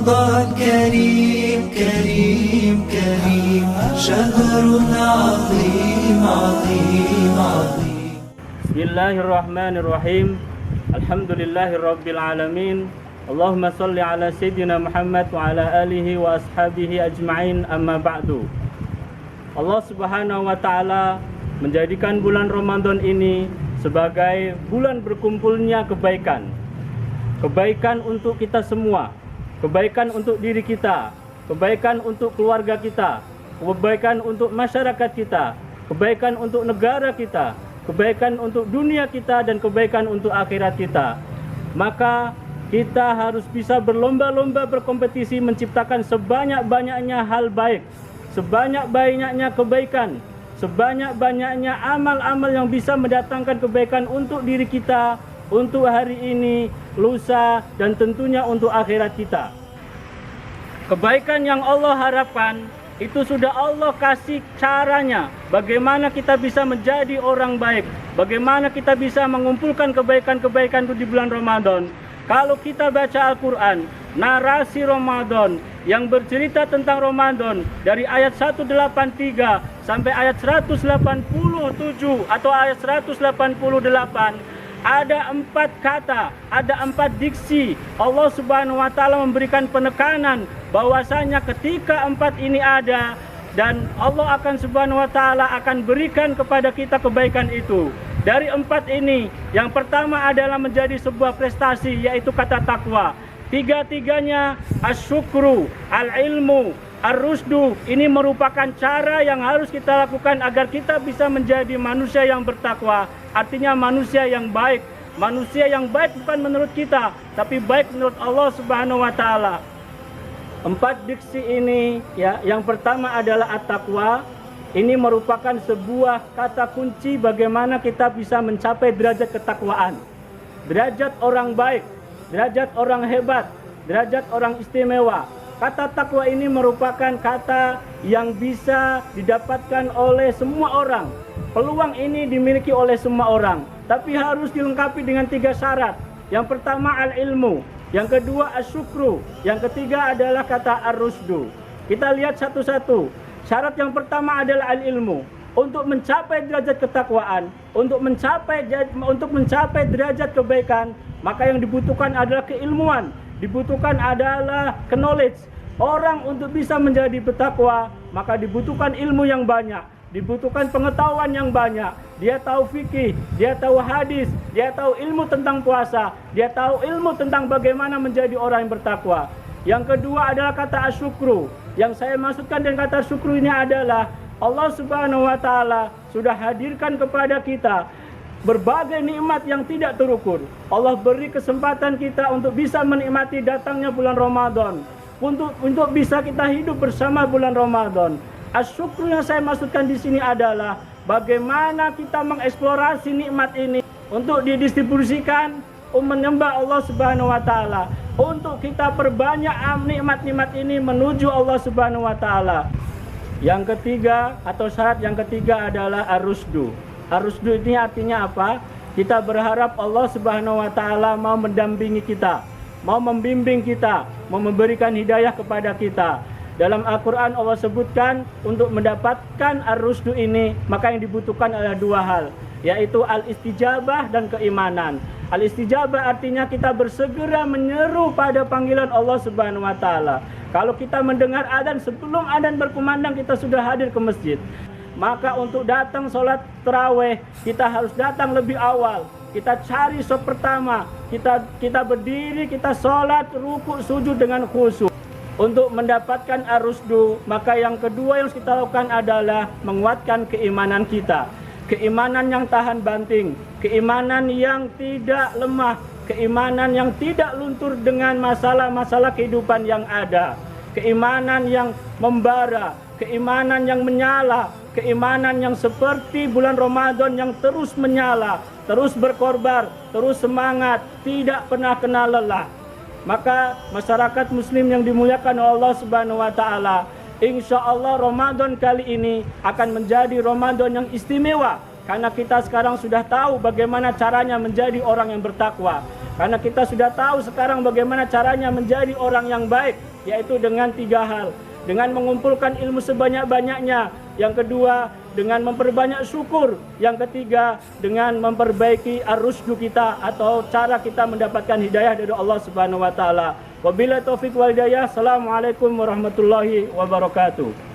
رمضان كريم كريم كريم شهر عظيم عظيم عظيم. بسم الله الرحمن الرحيم. الحمد لله رب العالمين. اللهم صل على سيدنا محمد وعلى alihi wa ashabihi ajma'in, amma ba'du. Allah Subhanahu wa taala menjadikan bulan Ramadan ini sebagai bulan berkumpulnya kebaikan. Kebaikan untuk kita semua, kebaikan untuk diri kita, kebaikan untuk keluarga kita, kebaikan untuk masyarakat kita, kebaikan untuk negara kita, kebaikan untuk dunia kita, dan kebaikan untuk akhirat kita. Maka kita harus bisa berlomba-lomba berkompetisi menciptakan sebanyak-banyaknya hal baik, sebanyak-banyaknya kebaikan, sebanyak-banyaknya amal-amal yang bisa mendatangkan kebaikan untuk diri kita, untuk hari ini, lusa, dan tentunya untuk akhirat kita. Kebaikan yang Allah harapkan itu sudah Allah kasih caranya, bagaimana kita bisa menjadi orang baik, bagaimana kita bisa mengumpulkan kebaikan-kebaikan itu di bulan Ramadan. Kalau kita baca Al-Quran, narasi Ramadan yang bercerita tentang Ramadan dari ayat 183 sampai ayat 187 atau ayat 188, ada 4 kata, ada 4 diksi. Allah Subhanahu wa taala memberikan penekanan bahwasanya ketika 4 ini ada, dan Allah akan Subhanahu wa taala akan berikan kepada kita kebaikan itu. Dari 4 ini, yang pertama adalah menjadi sebuah prestasi, yaitu kata takwa. Tiga-tiganya asyukru, al-ilmu, ar-rusdu. Ini merupakan cara yang harus kita lakukan agar kita bisa menjadi manusia yang bertakwa. Artinya manusia yang baik. Manusia yang baik bukan menurut kita, tapi baik menurut Allah Subhanahu wa taala. 4 diksi ini, ya, yang pertama adalah at-taqwa. Ini merupakan sebuah kata kunci bagaimana kita bisa mencapai derajat ketakwaan. Derajat orang baik, derajat orang hebat, derajat orang istimewa. Kata takwa ini merupakan kata yang bisa didapatkan oleh semua orang. Peluang ini dimiliki oleh semua orang, tapi harus dilengkapi dengan 3 syarat. Yang pertama al-ilmu, yang kedua asyukru, yang ketiga adalah kata ar-rusdu. Kita lihat satu-satu. Syarat yang pertama adalah al-ilmu. Untuk mencapai derajat ketakwaan, untuk mencapai derajat kebaikan, maka yang dibutuhkan adalah keilmuan, dibutuhkan adalah knowledge. Orang untuk bisa menjadi bertakwa, maka dibutuhkan ilmu yang banyak, dibutuhkan pengetahuan yang banyak. Dia tahu fikih, dia tahu hadis, dia tahu ilmu tentang puasa, dia tahu ilmu tentang bagaimana menjadi orang yang bertakwa. Yang kedua adalah kata asyukru. Yang saya maksudkan dengan kata syukru ini adalah Allah Subhanahu wa taala sudah hadirkan kepada kita berbagai nikmat yang tidak terukur. Allah beri kesempatan kita untuk bisa menikmati datangnya bulan Ramadan, untuk bisa kita hidup bersama bulan Ramadan. Asyukru yang saya maksudkan di sini adalah bagaimana kita mengeksplorasi nikmat ini untuk didistribusikan menyembah Allah Subhanahu wa taala, untuk kita perbanyak nikmat-nikmat ini menuju Allah Subhanahu wa taala. Yang ketiga atau syarat yang ketiga adalah ar-rusdu. Ar-rusdu ini artinya apa? Kita berharap Allah Subhanahu wa taala mau mendampingi kita, mau membimbing kita, mau memberikan hidayah kepada kita. Dalam Al-Quran Allah sebutkan untuk mendapatkan ar-rusdu ini, maka yang dibutuhkan adalah 2 hal, yaitu al-istijabah dan keimanan. Al-istijabah artinya kita bersegera menyeru pada panggilan Allah Subhanahu wa taala. Kalau kita mendengar adzan, sebelum adzan berkumandang kita sudah hadir ke masjid. Maka untuk datang sholat tarawih, kita harus datang lebih awal. Kita cari sop pertama, kita berdiri, kita sholat, rukuk, sujud dengan khusyuk. Untuk mendapatkan ar-rusdu, maka yang kedua yang kita lakukan adalah menguatkan keimanan kita. Keimanan yang tahan banting, keimanan yang tidak lemah, keimanan yang tidak luntur dengan masalah-masalah kehidupan yang ada, keimanan yang membara, keimanan yang menyala, keimanan yang seperti bulan Ramadan yang terus menyala, terus berkorbar, terus semangat, tidak pernah kenal lelah. Maka masyarakat muslim yang dimuliakan oleh Allah Subhanahu wa taala, insya Allah Ramadan kali ini akan menjadi Ramadan yang istimewa, karena kita sekarang sudah tahu bagaimana caranya menjadi orang yang bertakwa. Karena kita sudah tahu sekarang bagaimana caranya menjadi orang yang baik, yaitu dengan 3 hal. Dengan mengumpulkan ilmu sebanyak-banyaknya. Yang kedua, dengan memperbanyak syukur. Yang ketiga, dengan memperbaiki ar-rusdu kita atau cara kita mendapatkan hidayah dari Allah Subhanahu wa taala. Wabillahi taufik wal hidayah. Assalamualaikum warahmatullahi wabarakatuh.